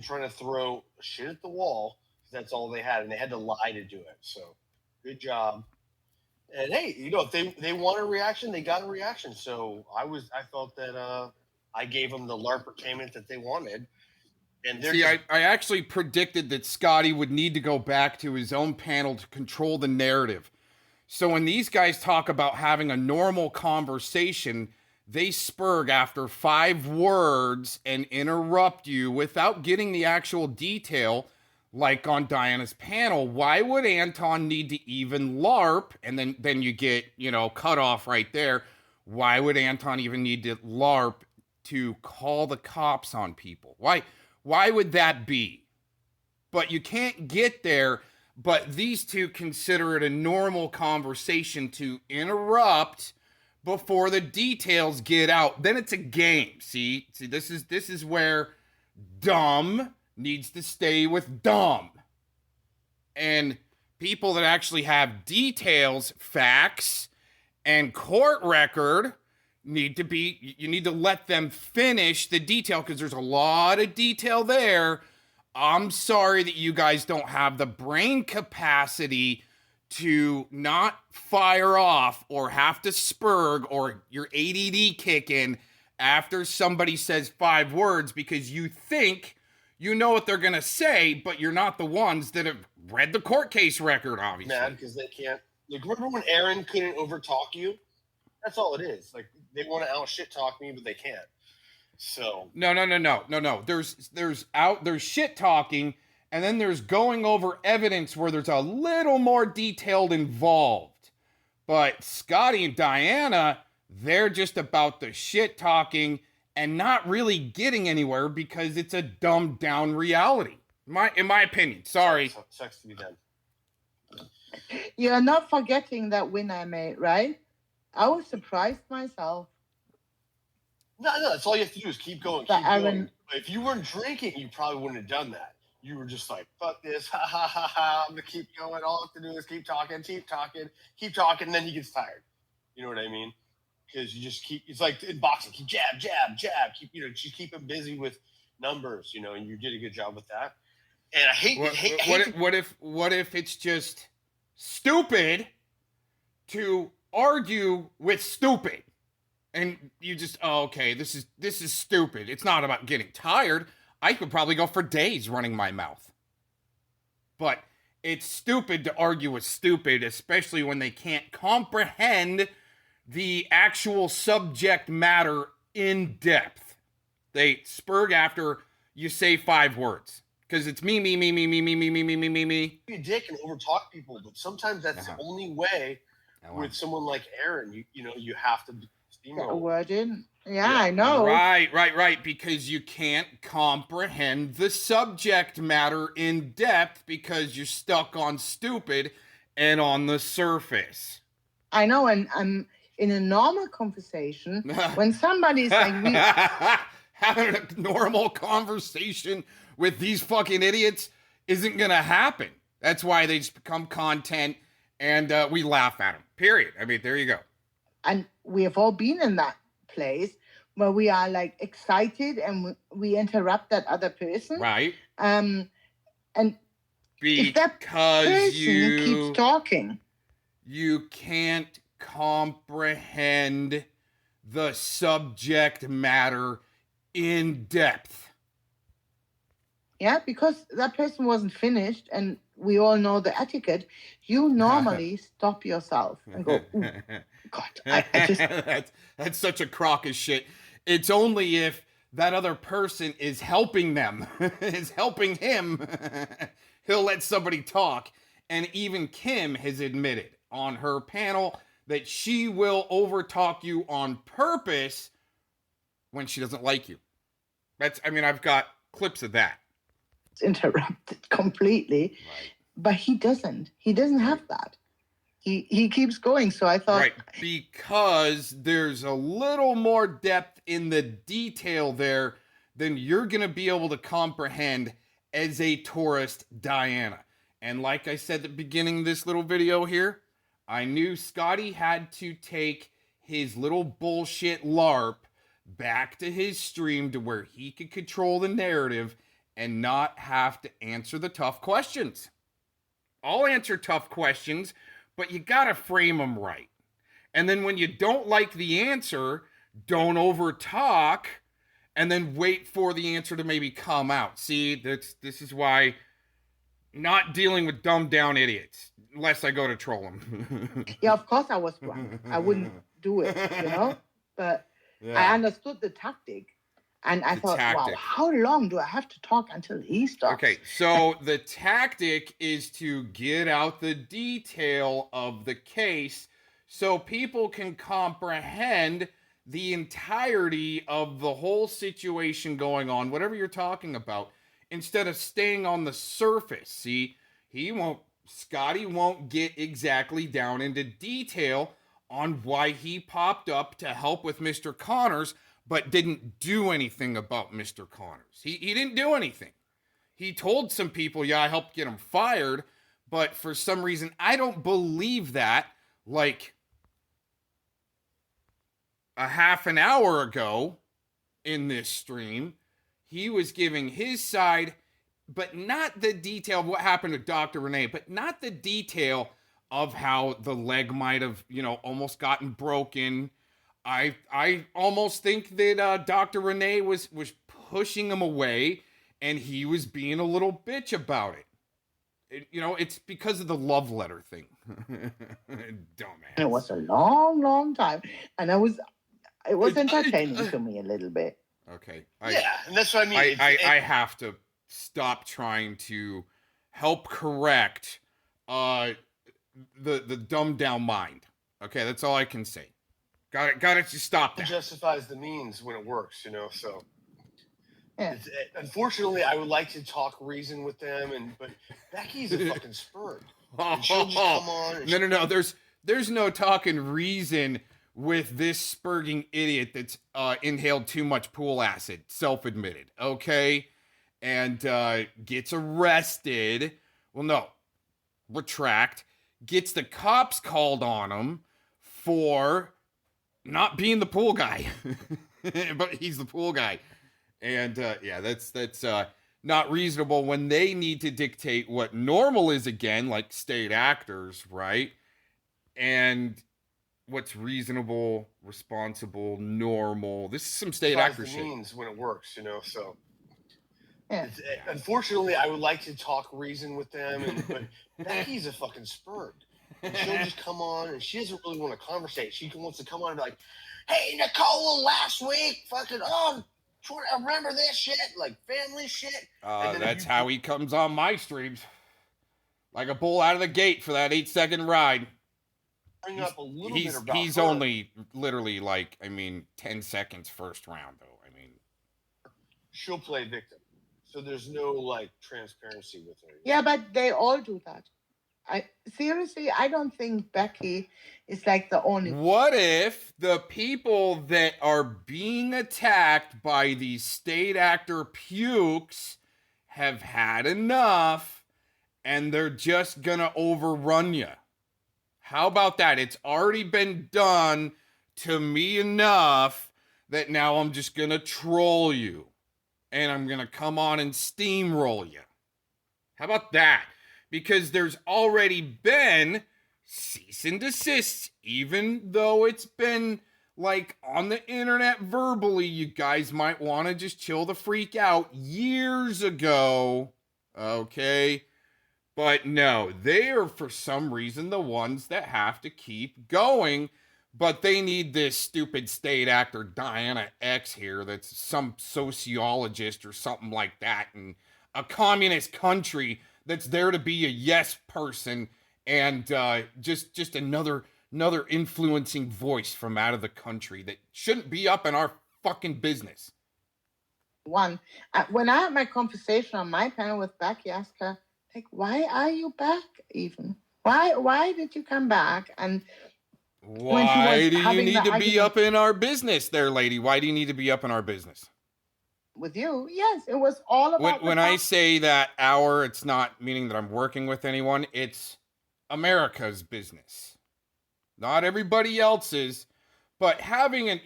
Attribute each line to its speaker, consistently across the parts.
Speaker 1: trying to throw shit at the wall. That's all they had, and they had to lie to do it. So, good job. And hey, if they want a reaction, they got a reaction. So I felt that I gave them the LARP entertainment that they wanted. And
Speaker 2: I actually predicted that Skattie would need to go back to his own panel to control the narrative. So when these guys talk about having a normal conversation, they spurg after 5 words and interrupt you without getting the actual detail, like on Diana's panel. Why would Anton need to even LARP? And then you get, cut off right there. Why would Anton even need to LARP to call the cops on people? Why would that be? But you can't get there. But these two consider it a normal conversation to interrupt before the details get out. Then it's a game. See, this is where dumb needs to stay with dumb. And people that actually have details, facts, and court record you need to let them finish the detail, because there's a lot of detail there. I'm sorry that you guys don't have the brain capacity to not fire off or have to spurg or your ADD kick in after somebody says 5 words, because you think you know what they're going to say, but you're not the ones that have read the court case record, obviously.
Speaker 1: Mad because they can't. Like, remember when Aaron couldn't overtalk you? That's all it is. Like, they want to out shit talk me, but they can't. So
Speaker 2: no. There's shit talking, and then there's going over evidence where there's a little more detailed involved. But Skattie and Diana, they're just about the shit talking and not really getting anywhere because it's a dumbed down reality. In my opinion. Sorry.
Speaker 1: Sucks to be done.
Speaker 3: You're not forgetting that win I made, right? I was surprised myself.
Speaker 1: No, that's all you have to do is keep going. Going. If you weren't drinking, you probably wouldn't have done that. You were just like, fuck this, ha ha ha ha, I'm going to keep going. All I have to do is keep talking, and then he gets tired. You know what I mean? Because you just keep, it's like in boxing, keep jab, just keep him busy with numbers, and you did a good job with that. And I hate
Speaker 2: what if it's just stupid to argue with stupid? And you just, okay, this is stupid. It's not about getting tired. I could probably go for days running my mouth. But it's stupid to argue with stupid, especially when they can't comprehend the actual subject matter in depth. They spurg after you say 5 words. Because it's me.
Speaker 1: Be a dick and overtalk people, but sometimes that's the only way with someone like Aaron. You have to steamroll.
Speaker 3: Word in. Yeah, I know.
Speaker 2: Right. Because you can't comprehend the subject matter in depth because you're stuck on stupid and on the surface.
Speaker 3: I know, and in a normal conversation, when somebody's like...
Speaker 2: Having a normal conversation with these fucking idiots isn't going to happen. That's why they just become content and we laugh at them. Period. I mean, there you go.
Speaker 3: And we have all been in that place where we are like excited and we interrupt that other person.
Speaker 2: Right.
Speaker 3: And
Speaker 2: because
Speaker 3: if that person keeps talking,
Speaker 2: you can't comprehend the subject matter in depth.
Speaker 3: Yeah, because that person wasn't finished, and we all know the etiquette. You normally stop yourself and go, ooh, God, I just...
Speaker 2: That's such a crock of shit. It's only if that other person is helping them, is helping him, he'll let somebody talk. And even Kim has admitted on her panel that she will overtalk you on purpose when she doesn't like you. I've got clips of that.
Speaker 3: It's interrupted completely.
Speaker 2: Right.
Speaker 3: But he doesn't. He doesn't have that. He keeps going. So I thought...
Speaker 2: Right, because there's a little more depth in the detail there than you're going to be able to comprehend as a tourist, Diana. And like I said at the beginning of this little video here, I knew Skattie had to take his little bullshit LARP back to his stream to where he could control the narrative and not have to answer the tough questions. I'll answer tough questions, but you gotta frame them right. And then when you don't like the answer, don't overtalk, and then wait for the answer to maybe come out. See, this is why not dealing with dumbed down idiots, unless I go to troll them.
Speaker 3: Yeah, of course I was drunk. I wouldn't do it, But yeah. I understood the tactic. And I thought, wow, how long do I have to talk until he stops?
Speaker 2: Okay, so the tactic is to get out the detail of the case so people can comprehend the entirety of the whole situation going on, whatever you're talking about, instead of staying on the surface. See, Skattie won't get exactly down into detail on why he popped up to help with Mr. Connors, but didn't do anything about Mr. Connors. He didn't do anything. He told some people, yeah, I helped get him fired, but for some reason, I don't believe that. Like a half an hour ago in this stream, he was giving his side, but not the detail of what happened to Dr. Renee, but not the detail of how the leg might have, almost gotten broken. I almost think that Dr. Renee was pushing him away, and he was being a little bitch about it. It's because of the love letter thing. Dumbass.
Speaker 3: It was a long, long time, and it was entertaining to me a little bit.
Speaker 2: Okay.
Speaker 1: And that's what I mean.
Speaker 2: I have to stop trying to help correct the dumbed down mind. Okay, that's all I can say. Got it. Just stop that.
Speaker 1: It justifies the means when it works, so. Yeah. Unfortunately, I would like to talk reason with them, but Becky's a fucking spurg. She'll just come on.
Speaker 2: No. There's no talking reason with this spurging idiot that's inhaled too much pool acid, self-admitted, okay? And gets arrested. Well, no. Retract. Gets the cops called on him for not being the pool guy. But he's the pool guy. And that's not reasonable when they need to dictate what normal is again, like state actors, right? And what's reasonable, responsible, normal. This is some state actor shit.
Speaker 1: Means when it works, so. Yeah. Unfortunately, I would like to talk reason with them, but Becky's a fucking spurg. And she'll just come on, and she doesn't really want to conversate. She wants to come on and be like, hey, Nicole, last week, fucking, I remember this shit, like family shit.
Speaker 2: That's how he comes on my streams. Like a bull out of the gate for that 8-second ride.
Speaker 1: Bring up a little bit about
Speaker 2: he's
Speaker 1: her.
Speaker 2: Only literally 10 seconds first round, though.
Speaker 1: She'll play victim. So there's no, transparency with her.
Speaker 3: Yeah, but they all do that. I don't think Becky is the only.
Speaker 2: What if the people that are being attacked by these state actor pukes have had enough and they're just gonna overrun you? How about that? It's already been done to me enough that now I'm just gonna troll you and I'm gonna come on and steamroll you. How about that? Because there's already been cease and desists, even though it's been on the internet verbally, you guys might want to just chill the freak out years ago. Okay? But no, they are for some reason the ones that have to keep going. But they need this stupid state actor DianaX here that's some sociologist or something like that in a communist country that's there to be a yes person and just another influencing voice from out of the country that shouldn't be up in our fucking business.
Speaker 3: When I had my conversation on my panel with Becky, I asked her, why are you back even? Why did you come back? And
Speaker 2: why do you need to be up in our business there, lady? Why do you need to be up in our business?
Speaker 3: With you, yes, it was all about.
Speaker 2: When I say that hour, it's not meaning that I'm working with anyone. It's America's business, not everybody else's. But having an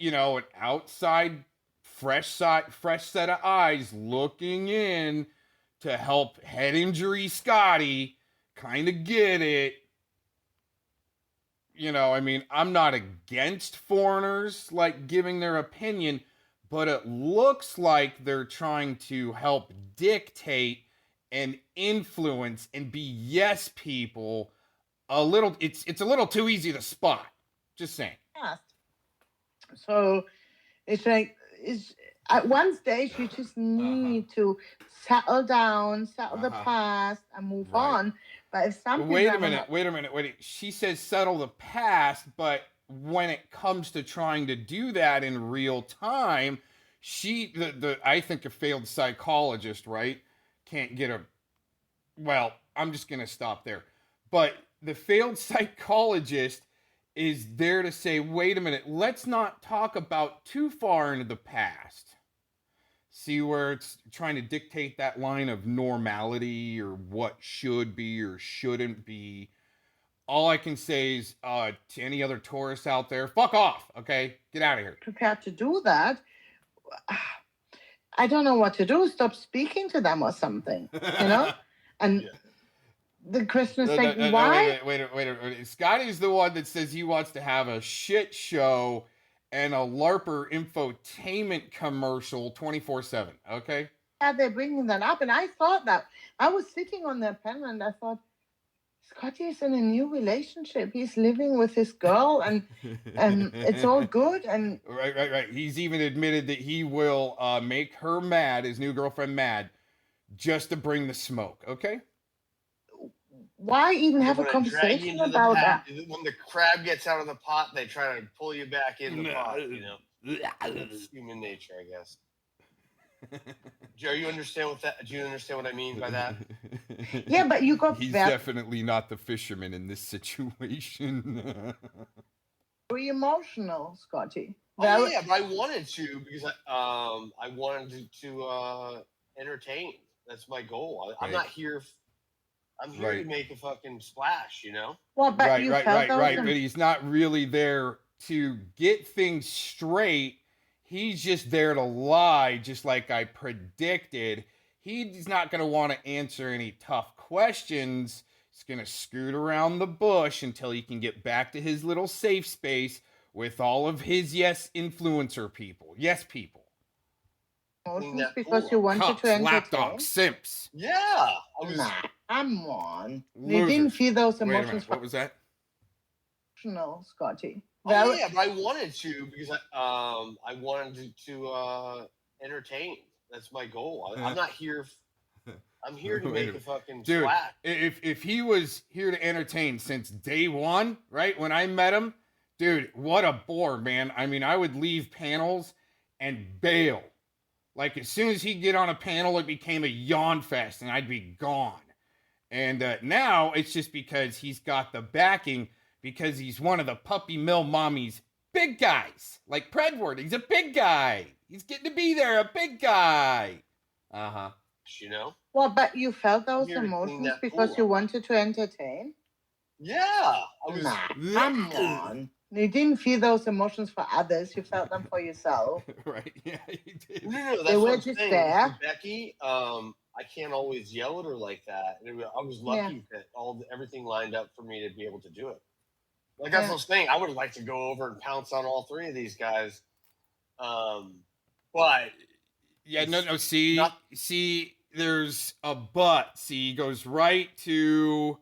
Speaker 2: outside, fresh set of eyes looking in to help head injury Skattie. Kind of get it. You know, I mean, I'm not against foreigners like giving their opinion, but it looks like they're trying to help dictate and influence and be yes people a little. It's a little too easy to spot. Just saying.
Speaker 3: Yes. So it's like at one stage you just need to settle down, settle the past, and move on. But if something
Speaker 2: wait a minute. She says settle the past, but when it comes to trying to do that in real time, I think a failed psychologist, right, can't get a. Well, I'm just gonna stop there. But the failed psychologist is there to say, wait a minute, let's not talk about too far into the past. See where it's trying to dictate that line of normality or what should be or shouldn't be. All I can say is to any other tourists out there, fuck off, okay? Get out of here.
Speaker 3: Prepared to do that. I don't know what to do. Stop speaking to them or something, you know? And the Christmas thing, why?
Speaker 2: Wait. Skattie's the one that says he wants to have a shit show and a LARPer infotainment commercial 24/7, okay?
Speaker 3: Yeah, they're bringing that up. And I thought that. I was sitting on their panel and I thought, Skattie is in a new relationship. He's living with his girl and it's all good. And
Speaker 2: Right. He's even admitted that he will make her mad, his new girlfriend mad, just to bring the smoke, okay?
Speaker 3: Why even have a conversation about that?
Speaker 1: When the crab gets out of the pot, they try to pull you back in the pot, you know? It's human nature, I guess. Do you understand what I mean by that?
Speaker 3: Yeah, but you got
Speaker 2: He's definitely not the fisherman in this situation.
Speaker 3: Very emotional, Skattie.
Speaker 1: Oh, yeah, but I wanted to because I wanted to entertain. That's my goal. I'm not here. I'm here to make a fucking splash, you know?
Speaker 3: Well, but
Speaker 2: right. But he's not really there to get things straight. He's just there to lie, just like I predicted. He's not going to want to answer any tough questions. He's going to scoot around the bush until he can get back to his little safe space with all of his influencer people. Yes, people.
Speaker 3: Because you wanted
Speaker 2: Cups,
Speaker 3: to entertain.
Speaker 2: lapdog, simps.
Speaker 1: Yeah.
Speaker 3: Come on. You didn't feel those emotions.
Speaker 2: What was that?
Speaker 3: Emotional, Skattie.
Speaker 1: Oh, yeah, but I wanted to because I wanted to entertain. That's my goal. I'm not here. I'm here to make a fucking splash.
Speaker 2: If he was here to entertain since day one, right, when I met him, dude, what a bore, man. I mean, I would leave panels and bail. Like, as soon as he'd get on a panel, it became a yawn fest, and I'd be gone. And now it's just because he's got the backing, because he's one of the PuppyMill mommy's big guys. Like PrEdward, he's a big guy. He's getting to be there, a big guy. Uh-huh.
Speaker 1: You know?
Speaker 3: Well, but you felt those emotions because you wanted to entertain?
Speaker 1: Yeah.
Speaker 3: Come on. You didn't feel those emotions for others. You felt them for yourself.
Speaker 2: Right. Yeah, you did.
Speaker 1: No,
Speaker 3: they were just there.
Speaker 1: Becky, I can't always yell at her like that. I was lucky that everything lined up for me to be able to do it. Like that's what I was saying. I would like to go over and pounce on all three of these guys. But
Speaker 2: yeah, no. See, there's a but. See, he goes right to.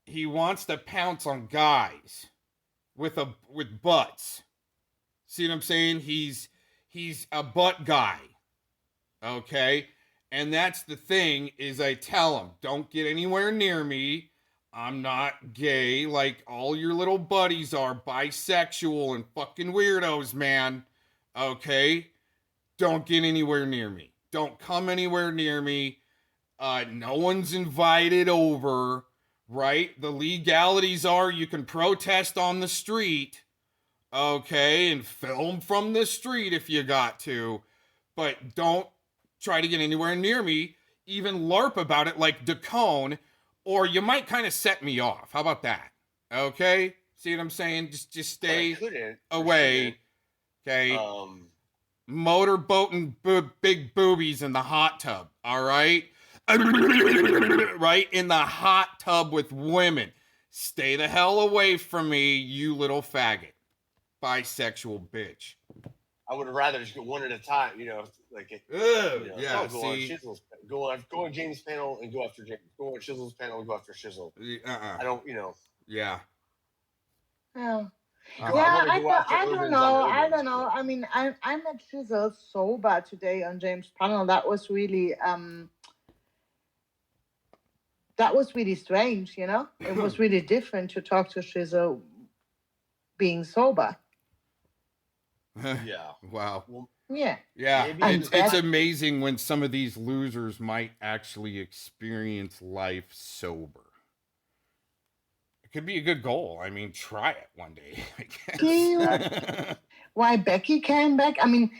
Speaker 2: He wants to pounce on guys with butts. See what I'm saying? He's a butt guy. Okay, and that's the thing is I tell him don't get anywhere near me. I'm not gay like all your little buddies are, bisexual and fucking weirdos, man. Okay? Don't get anywhere near me. Don't come anywhere near me. No one's invited over, right? The legalities are you can protest on the street, okay, and film from the street if you got to, but don't try to get anywhere near me. Even LARP about it like Dacone, or you might kind of set me off. How about that? Okay? See what I'm saying? Just stay away. Okay? Motorboat and big boobies in the hot tub. All right? right in the hot tub with women. Stay the hell away from me, you little faggot. Bisexual bitch.
Speaker 1: I would rather just go one at a time, like
Speaker 2: yeah.
Speaker 1: Go on Shizzle's, go on James' panel and go after James. Go on Shizzle's panel and go after Shizzle. I don't,
Speaker 2: Yeah.
Speaker 3: Yeah.
Speaker 1: I
Speaker 3: don't know. I mean, I met Shizzle sober today on James' panel. That was really strange, It was really different to talk to Shizzle being sober.
Speaker 1: Yeah.
Speaker 2: Wow.
Speaker 1: Well,
Speaker 3: yeah.
Speaker 2: Yeah. It's amazing when some of these losers might actually experience life sober. It could be a good goal. I mean, try it one day, I guess.
Speaker 3: Why Becky came back? I mean,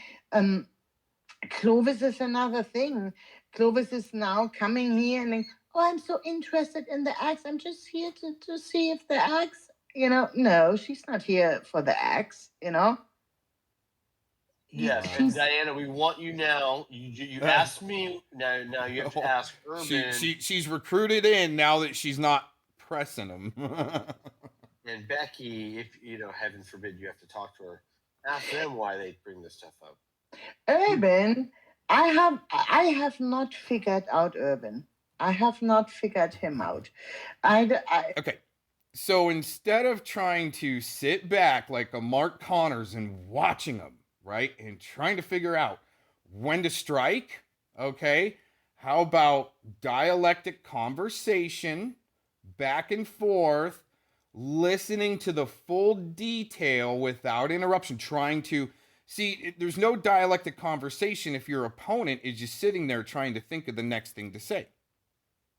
Speaker 3: Clovis is another thing. Clovis is now coming here and I'm so interested in the axe. I'm just here to see if the axe, no, she's not here for the axe,
Speaker 1: Yes, and Diana, we want you now. You asked me. Now you have to ask Urban.
Speaker 2: She's recruited in now that she's not pressing him.
Speaker 1: And Becky, if heaven forbid you have to talk to her, ask them why they bring this stuff up.
Speaker 3: Urban, I have not figured out Urban. I have not figured him out.
Speaker 2: Okay. So instead of trying to sit back like a Mark Connors and watching him, right, and trying to figure out when to strike, okay, how about dialectic conversation, back and forth, listening to the full detail without interruption, trying to see, there's no dialectic conversation if your opponent is just sitting there trying to think of the next thing to say.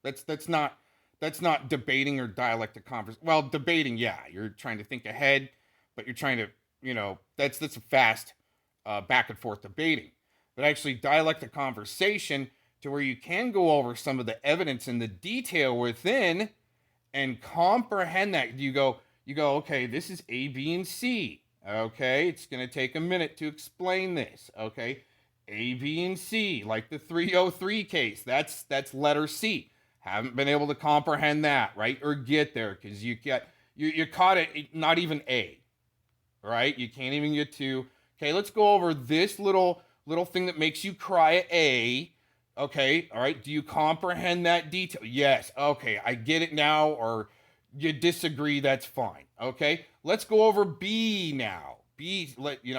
Speaker 2: That's not debating or dialectic conversation. Well, debating, yeah, you're trying to think ahead, but you're trying to, that's a fast back and forth debating. But actually dialectic conversation to where you can go over some of the evidence and the detail within and comprehend that. You go, okay, this is A, B, and C. Okay, it's going to take a minute to explain this. Okay, A, B, and C, like the 303 case. That's letter C. Haven't been able to comprehend that, right? Or get there because you caught it, not even A, right? You can't even get to, okay, let's go over this little thing that makes you cry at A. Okay, all right, do you comprehend that detail? Yes, okay, I get it now, or you disagree, that's fine. Okay, let's go over B now. B,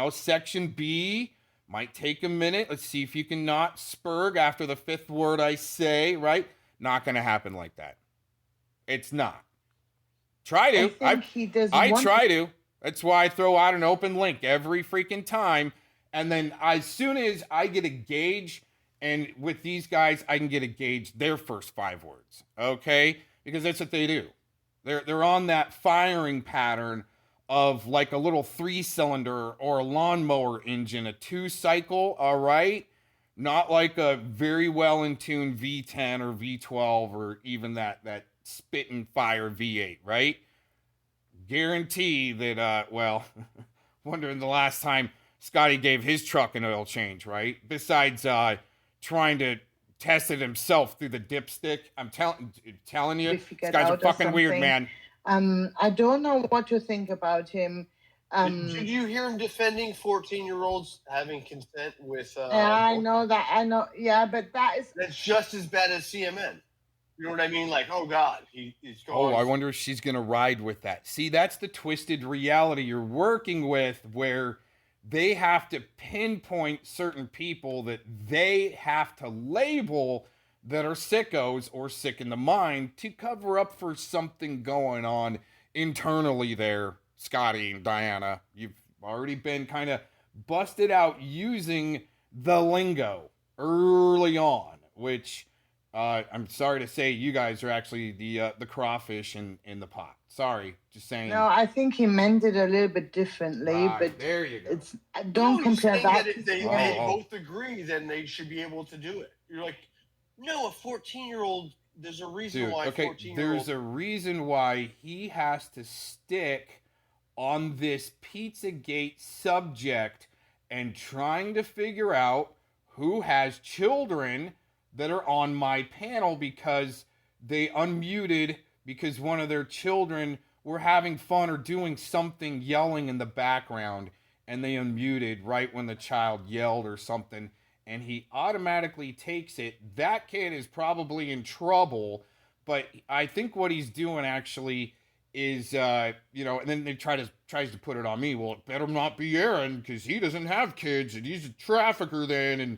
Speaker 2: section B might take a minute. Let's see if you can not spurg after the fifth word I say, right? Not going to happen like that. It's not. Try to. I try to. That's why I throw out an open link every freaking time. And then as soon as I get a gauge, and with these guys, I can get a gauge their first 5 words. Okay? Because that's what they do. They're on that firing pattern of like a little 3-cylinder or a lawnmower engine, a 2-cycle, all right? Not like a very well in tune V10 or V12 or even that spit and fire V8, right? Guarantee that, wondering the last time Skattie gave his truck an oil change, right? Besides trying to test it himself through the dipstick. I'm telling you, this guy's a fucking weird man.
Speaker 3: I don't know what to think about him.
Speaker 1: Did you hear him defending 14-year-olds having consent with?
Speaker 3: I know that. I know. Yeah, but that's
Speaker 1: just as bad as CMN. You know what I mean? Like, oh God, he's going.
Speaker 2: Oh, I wonder if she's gonna ride with that. See, that's the twisted reality you're working with, where they have to pinpoint certain people that they have to label that are sickos or sick in the mind to cover up for something going on internally there. Skattie and Diana, you've already been kind of busted out using the lingo early on, which I'm sorry to say you guys are actually the crawfish in the pot. Sorry, just saying.
Speaker 3: No, I think he meant it a little bit differently, but
Speaker 2: there you go.
Speaker 3: Don't compare that.
Speaker 1: If they both agree, then they should be able to do it. You're like, no, a 14-year-old. There's a reason why. Okay, 14-year-old.
Speaker 2: There's a reason why he has to stick on this Pizzagate subject and trying to figure out who has children that are on my panel because they unmuted because one of their children were having fun or doing something yelling in the background, and they unmuted right when the child yelled or something, and he automatically takes it. That kid is probably in trouble, but I think what he's doing actually is, you know, and then they tries to put it on me. Well, it better not be Aaron because he doesn't have kids and he's a trafficker then. And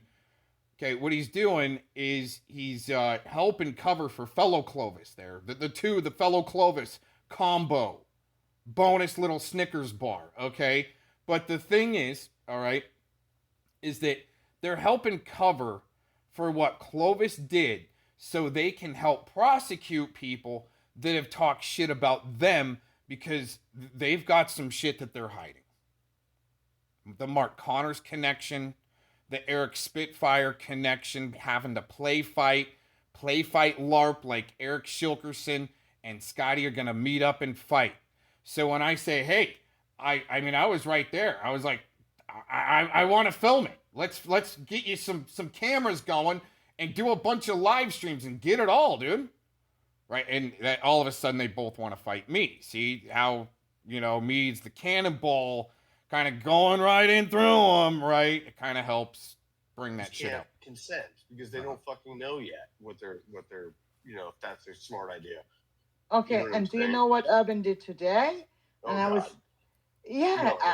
Speaker 2: okay, what he's doing is he's helping cover for fellow Clovis there. The fellow Clovis combo bonus little Snickers bar. Okay, but the thing is, all right, is that they're helping cover for what Clovis did so they can help prosecute people that have talked shit about them because they've got some shit that they're hiding. The Mark Connors connection, the Eric Spitfire connection, having to play fight LARP like Eric Shilkerson and Skattie are going to meet up and fight. So when I say, hey, I mean, I was right there. I was like, I want to film it. Let's get you some cameras going and do a bunch of live streams and get it all, dude. Right, and that all of a sudden they both want to fight me. See how, you know, me's the cannonball kind of going right in through them, right? It kind of helps bring that shit up.
Speaker 1: Consent because they don't fucking know yet what they're, you know, if that's their smart idea.
Speaker 3: Okay,
Speaker 1: You know
Speaker 3: and do you know what Urban did today?
Speaker 1: Oh,
Speaker 3: And I was,
Speaker 1: God.
Speaker 3: yeah,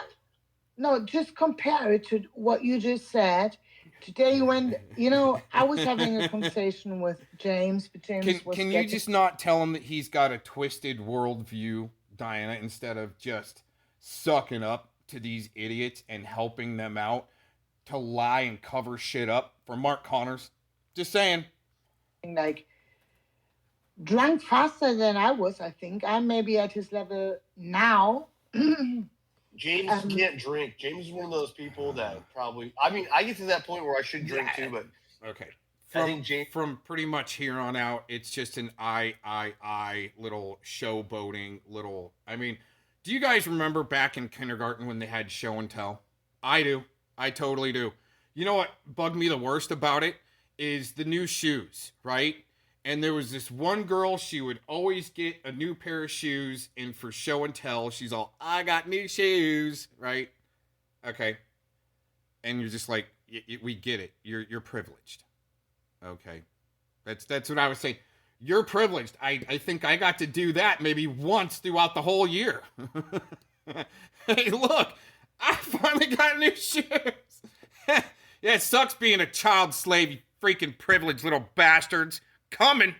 Speaker 3: no, just compare it to what you just said. Today when, you know, I was having a conversation with James, but James was
Speaker 2: Can you just not tell him that he's got a twisted worldview, Diana, instead of just sucking up to these idiots and helping them out to lie and cover shit up for Mark Connors? Just saying.
Speaker 3: like drunk faster than I was, I think. I'm maybe at his level now.
Speaker 1: James can't drink. James is one of those people that probably. I mean, I get to that point where I should drink too, but
Speaker 2: okay.
Speaker 1: I think James.
Speaker 2: From pretty much here on out, it's just an I little showboating little. I mean, do you guys remember back in kindergarten when they had show and tell? I do. I totally do. You know what bugged me the worst about it is the new shoes, right? And there was this one girl, she would always get a new pair of shoes, and for show and tell, she's all, I got new shoes, right? Okay. And you're just like, we get it. You're privileged. Okay. That's what I was saying. You're privileged. I think I got to do that maybe once throughout the whole year. Hey, look, I finally got new shoes. Yeah, it sucks being a child slave, you freaking privileged little bastards. Coming.